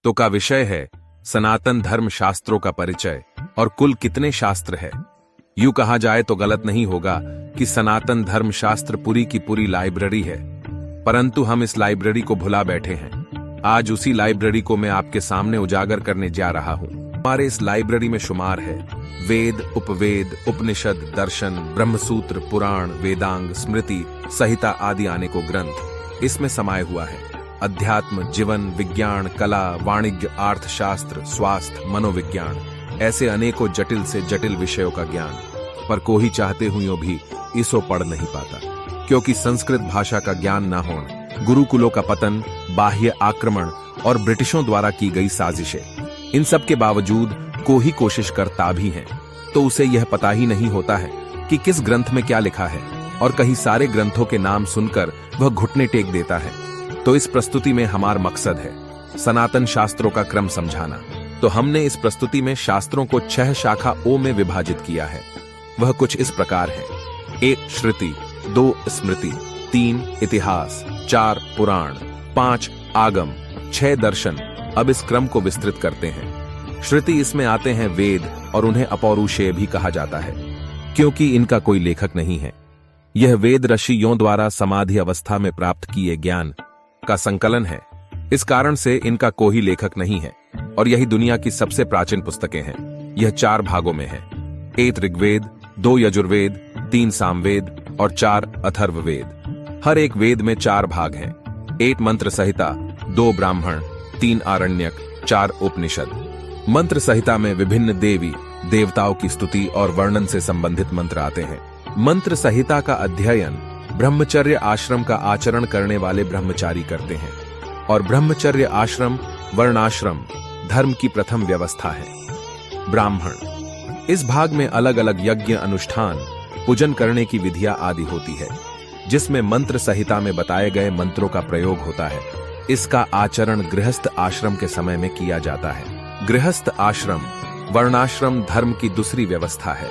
तो का विषय है सनातन धर्म शास्त्रों का परिचय और कुल कितने शास्त्र है। यूं कहा जाए तो गलत नहीं होगा कि सनातन धर्म शास्त्र पूरी की पूरी लाइब्रेरी है, परंतु हम इस लाइब्रेरी को भुला बैठे हैं। आज उसी लाइब्रेरी को मैं आपके सामने उजागर करने जा रहा हूं। हमारे इस लाइब्रेरी में शुमार है वेद, उपवेद, उपनिषद, दर्शन, ब्रह्मसूत्र, पुराण, वेदांग, स्मृति, संहिता आदि आने को ग्रंथ इसमें समाये हुआ है। अध्यात्म, जीवन, विज्ञान, कला, वाणिज्य, अर्थशास्त्र, स्वास्थ्य, मनोविज्ञान, ऐसे अनेकों जटिल से जटिल विषयों का ज्ञान, पर कोई चाहते हुए भी इसो पढ़ नहीं पाता, क्योंकि संस्कृत भाषा का ज्ञान न होने, गुरुकुलों का पतन, बाह्य आक्रमण और ब्रिटिशों द्वारा की गई साजिशें, इन सब के बावजूद कोई कोशिश करता भी है तो उसे यह पता ही नहीं होता है कि किस ग्रंथ में क्या लिखा है, और कहीं सारे ग्रंथों के नाम सुनकर वह घुटने टेक देता है। तो इस प्रस्तुति में हमारा मकसद है सनातन शास्त्रों का क्रम समझाना। तो हमने इस प्रस्तुति में शास्त्रों को 6 शाखा ओ में विभाजित किया है। वह कुछ इस प्रकार है: 1 श्रुति, 2 स्मृति, 3 इतिहास, 4 पुराण, 5 आगम, 6 दर्शन। अब इस क्रम को विस्तृत करते हैं। श्रुति, इसमें आते हैं वेद, और उन्हें अपौरुषेय भी कहा जाता है क्योंकि इनका कोई लेखक नहीं है। यह वेद ऋषियों द्वारा समाधि अवस्था में प्राप्त किए ज्ञान का संकलन है। इस कारण से इनका कोई लेखक नहीं है और यही दुनिया की सबसे प्राचीन पुस्तकें हैं। यह 4 भागों में है: 1 ऋग्वेद, 2 यजुर्वेद, 3 सामवेद और 4 अथर्ववेद। हर एक वेद में 4 भाग हैं: 1 मंत्र संहिता, 2 ब्राह्मण, 3 आरण्यक, 4 उपनिषद। मंत्र संहिता में विभिन्न देवी देवताओं की स्तुति और वर्णन से संबंधित मंत्र आते हैं। मंत्र संहिता का अध्ययन ब्रह्मचर्य आश्रम का आचरण करने वाले ब्रह्मचारी करते हैं, और ब्रह्मचर्य आश्रम वर्णाश्रम धर्म की प्रथम व्यवस्था है। ब्राह्मण, इस भाग में अलग अलग यज्ञ, अनुष्ठान, पूजन करने की विधियां आदि होती है, जिसमें मंत्र संहिता में बताए गए मंत्रों का प्रयोग होता है। इसका आचरण गृहस्थ आश्रम के समय में किया जाता है। गृहस्थ आश्रम वर्णाश्रम धर्म की दूसरी व्यवस्था है।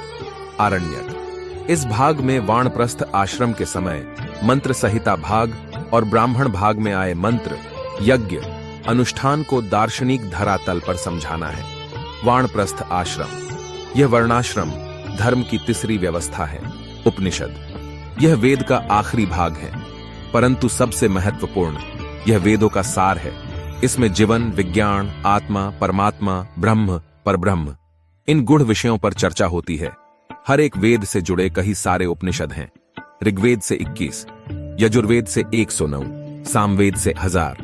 आरण्यक, इस भाग में वानप्रस्थ आश्रम के समय मंत्र संहिता भाग और ब्राह्मण भाग में आए मंत्र, यज्ञ, अनुष्ठान को दार्शनिक धरातल पर समझाना है। वानप्रस्थ आश्रम, यह वर्णाश्रम धर्म की तीसरी व्यवस्था है। उपनिषद, यह वेद का आखिरी भाग है, परंतु सबसे महत्वपूर्ण। यह वेदों का सार है। इसमें जीवन, विज्ञान, आत्मा, परमात्मा, ब्रह्म, परब्रह्म, इन गूढ़ विषयों पर चर्चा होती है। हर एक वेद से जुड़े कई सारे उपनिषद हैं। ऋग्वेद से 21, यजुर्वेद से 109, सामवेद से 1000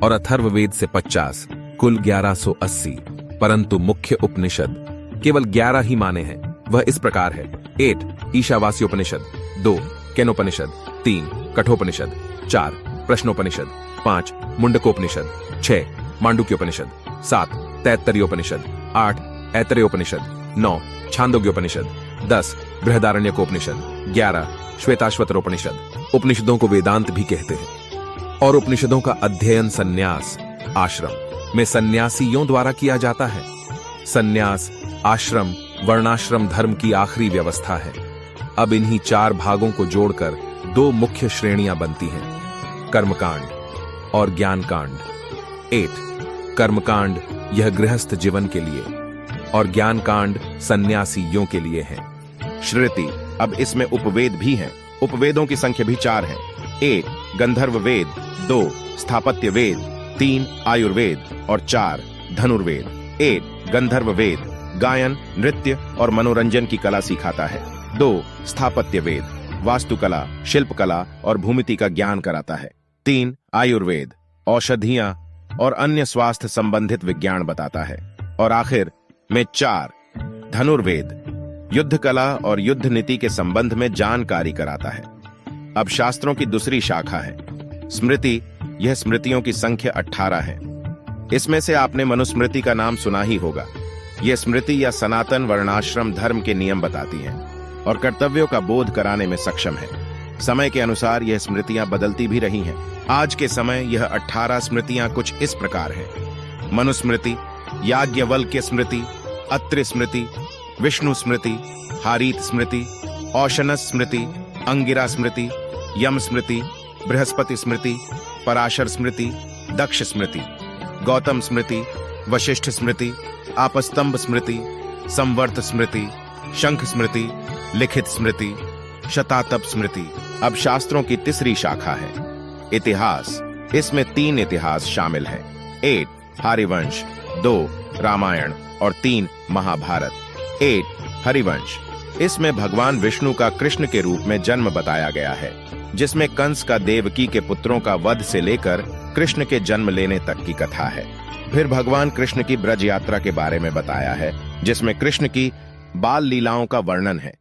और अथर्ववेद से 50, कुल 1180। परंतु मुख्य उपनिषद केवल 11 ही माने हैं। वह इस प्रकार है: 1 ईशावास्योपनिषद, 2 केनोपनिषद, 3 कठोपनिषद, 4 प्रश्नोपनिषद, 5 मुंडकोपनिषद, 6 मांडुक्योपनिषद, 7 तैत्तरीयोपनिषद, 8 ऐतरेयोपनिषद, 9 छांदोग्योपनिषद, 10 बृहदारण्यकोपनिषद, 11 श्वेताश्वतरोपनिषद। उपनिषदों को वेदांत भी कहते हैं। और उपनिषदों का अध्ययन संन्यास आश्रम में सन्यासियों द्वारा किया जाता है। संन्यास आश्रम वर्णाश्रम धर्म की आखिरी व्यवस्था है। अब इन्हीं 4 भागों को जोड़कर 2 मुख्य श्रेणियां बनती हैं: कर्मकांड और ज्ञानकांड। 1 कर्मकांड, यह गृहस्थ जीवन के लिए, और ज्ञानकांड सन्यासियों के लिए है। श्रुति, अब इसमें उपवेद भी हैं। उपवेदों की संख्या भी 4 है: 1 गंधर्व वेद, 2 स्थापत्य वेद, 3 आयुर्वेद और 4 धनुर्वेद। 1 गंधर्व वेद गायन, नृत्य और मनोरंजन की कला सिखाता है। 2 स्थापत्य वेद वास्तुकला, शिल्पकला और भूमिति का ज्ञान कराता है। 3 आयुर्वेद औषधियां और अन्य स्वास्थ्य संबंधित विज्ञान बताता है। और आखिर में 4 धनुर्वेद युद्ध कला और युद्ध नीति के संबंध में जानकारी कराता है। अब शास्त्रों की दूसरी शाखा है स्मृति। यह स्मृतियों की संख्या 18 है। इसमें से आपने मनुस्मृति का नाम सुना ही होगा। यह स्मृति या सनातन वर्णाश्रम धर्म के नियम बताती है और कर्तव्यों का बोध कराने में सक्षम है। समय के अनुसार यह स्मृतियां बदलती भी रही हैं। आज के समय यह 18 स्मृतियां कुछ इस प्रकार हैं: मनुस्मृति, याज्ञवल्क्य स्मृति, अत्रि स्मृति, विष्णु स्मृति, हारीत स्मृति, औशनस स्मृति, अंगिरा स्मृति, यम स्मृति, बृहस्पति स्मृति, पराशर स्मृति, दक्ष स्मृति, गौतम स्मृति, वशिष्ठ स्मृति, आपस्तंभ स्मृति, संवर्त स्मृति, शंख स्मृति, लिखित स्मृति, शतातप स्मृति। अब शास्त्रों की तीसरी शाखा है इतिहास। इसमें 3 इतिहास शामिल हैं। 1 हरिवंश, 2 रामायण और 3 महाभारत। 1 हरिवंश। इसमें भगवान विष्णु का कृष्ण के रूप में जन्म बताया गया है, जिसमें कंस का देवकी के पुत्रों का वध से लेकर कृष्ण के जन्म लेने तक की कथा है। फिर भगवान कृष्ण की ब्रज यात्रा के बारे में बताया है, जिसमें कृष्ण की बाल लीलाओं का वर्णन है।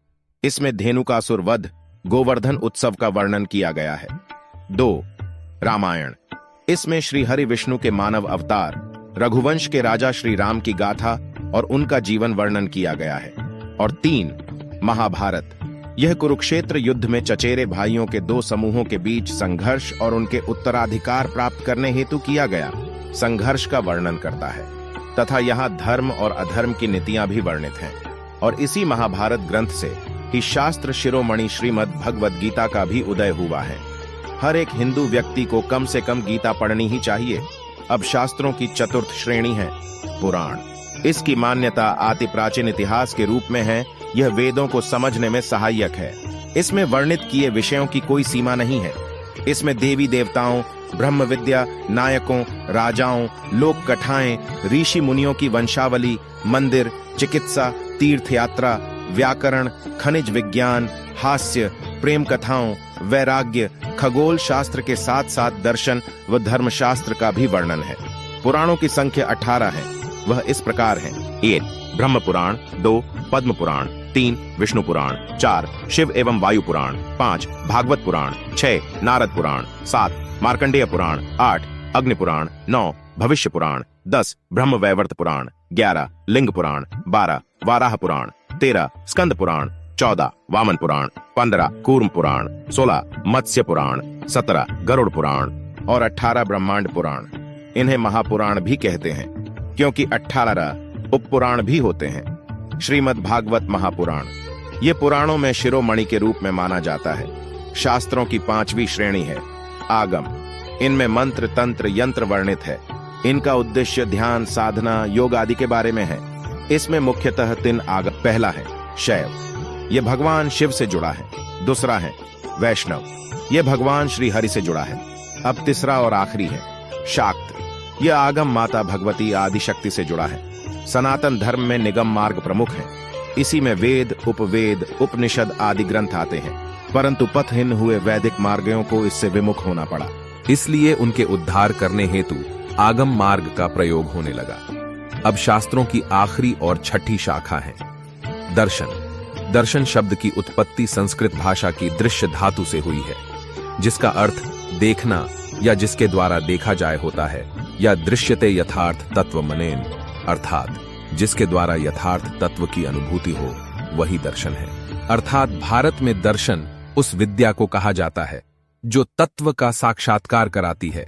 इसमें धेनुकासुर वध, गोवर्धन उत्सव का वर्णन किया गया है। 2 रामायण। इसमें श्री हरि विष्णु के मानव अवतार, रघुवंश के राजा श्री राम की गाथा और उनका जीवन वर्णन किया गया है। और 3 महाभारत। यह कुरुक्षेत्र युद्ध में चचेरे भाइयों के 2 समूहों के बीच संघर्ष और उनके उत्तराधिकार प्राप्त करने हेतु किया गया संघर्ष का वर्णन करता है, तथा यहाँ धर्म और अधर्म की नीतियां भी वर्णित हैं। और इसी महाभारत ग्रंथ से ही शास्त्र शिरोमणि श्रीमद् भगवद गीता का भी उदय हुआ है। हर एक हिंदू व्यक्ति को कम से कम गीता पढ़नी ही चाहिए। अब शास्त्रों की चतुर्थ श्रेणी है पुराण। इसकी मान्यता अति प्राचीन इतिहास के रूप में है। यह वेदों को समझने में सहायक है। इसमें वर्णित किए विषयों की कोई सीमा नहीं है। इसमें देवी देवताओं, ब्रह्म विद्या, नायकों, राजाओं, लोक कथाएं, ऋषि मुनियों की वंशावली, मंदिर, चिकित्सा, तीर्थ यात्रा, व्याकरण, खनिज विज्ञान, हास्य, प्रेम कथाओं, वैराग्य, खगोल शास्त्र के साथ साथ दर्शन व धर्मशास्त्र का भी वर्णन है। पुराणों की संख्या 18 है। वह इस प्रकार है: 1 ब्रह्म पुराण, 2 पद्म पुराण, 3 विष्णु पुराण, 4 शिव एवं वायु पुराण, 5 भागवत पुराण, 6 नारद पुराण, 7 मार्कंडेय पुराण, 8 अग्नि पुराण, 9 भविष्य पुराण, 10 ब्रह्म वैवर्त पुराण, 11 लिंग पुराण, 12 वाराह पुराण, 13 स्कंद पुराण, 14 वामन पुराण, 15 कूर्म पुराण, 16 मत्स्य पुराण, 17 गरुड़ पुराण और 18 ब्रह्मांड पुराण। इन्हें महापुराण भी कहते हैं, क्योंकि 18 उपपुराण भी होते हैं। श्रीमद् भागवत महापुराण ये पुराणों में शिरोमणि के रूप में माना जाता है। शास्त्रों की 5वीं श्रेणी है आगम। इनमें मंत्र, तंत्र, यंत्र वर्णित है। इनका उद्देश्य ध्यान, साधना, योग आदि के बारे में है। इसमें मुख्यतः 3 आगम। पहला है शैव, यह भगवान शिव से जुड़ा है। दूसरा है वैष्णव, यह भगवान श्री हरि से जुड़ा है। अब तीसरा और आखिरी है शाक्त, यह आगम माता भगवती आदि शक्ति से जुड़ा है। सनातन धर्म में निगम मार्ग प्रमुख है। इसी में वेद, उपवेद, उपनिषद आदि ग्रंथ आते हैं, परंतु पथहीन हुए वैदिक मार्गियों को इससे विमुख होना पड़ा। इसलिए उनके उद्धार करने हेतु आगम मार्ग का प्रयोग होने लगा। अब शास्त्रों की आखिरी और छठी शाखा है दर्शन। दर्शन शब्द की उत्पत्ति संस्कृत भाषा की दृश्य धातु से हुई है, जिसका अर्थ देखना या जिसके द्वारा देखा जाए होता है, या दृश्यते यथार्थ तत्व मनेन, अर्थात जिसके द्वारा यथार्थ तत्व की अनुभूति हो, वही दर्शन है। अर्थात भारत में दर्शन उस विद्या को कहा जाता है जो तत्व का साक्षात्कार कराती है।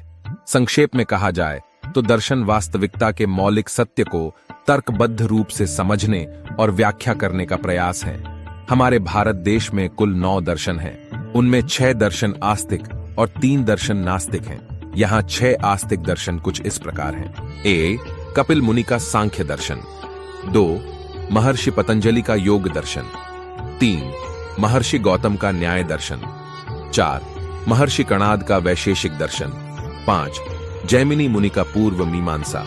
संक्षेप में कहा जाए तो दर्शन वास्तविकता के मौलिक सत्य को तर्कबद्ध रूप से समझने और व्याख्या करने का प्रयास है। हमारे भारत देश में कुल 9 दर्शन हैं। उनमें 6 दर्शन आस्तिक और 3 दर्शन नास्तिक हैं। यहाँ 6 आस्तिक दर्शन कुछ इस प्रकार हैं। ए कपिल मुनि का सांख्य दर्शन, 2 महर्षि पतंजलि का योग दर्शन, 3 महर्षि गौतम का न्याय दर्शन, 4 महर्षि कणाद का वैशेषिक दर्शन, 5 जैमिनी मुनि का पूर्व मीमांसा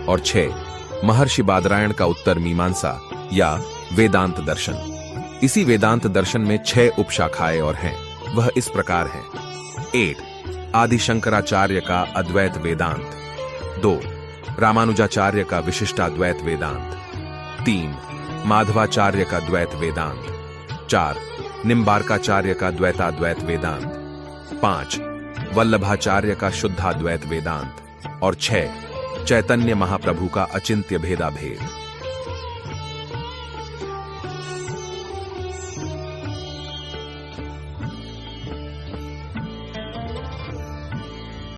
और 6 महर्षि बादरायण का उत्तर मीमांसा या वेदांत दर्शन। इसी वेदांत दर्शन में 6 उपशाखाएं और हैं। वह इस प्रकार हैं: 1 आदि शंकराचार्य का अद्वैत वेदांत, 2 रामानुजाचार्य का विशिष्टाद्वैत वेदांत, 3 माधवाचार्य का द्वैत वेदांत, 4 निम्बार्काचार्य का द्वैताद्वैत वेदांत, 5 वल्लभाचार्य का शुद्धाद्वैत वेदांत और 6 चैतन्य महाप्रभु का अचिंत्य भेदाभेद।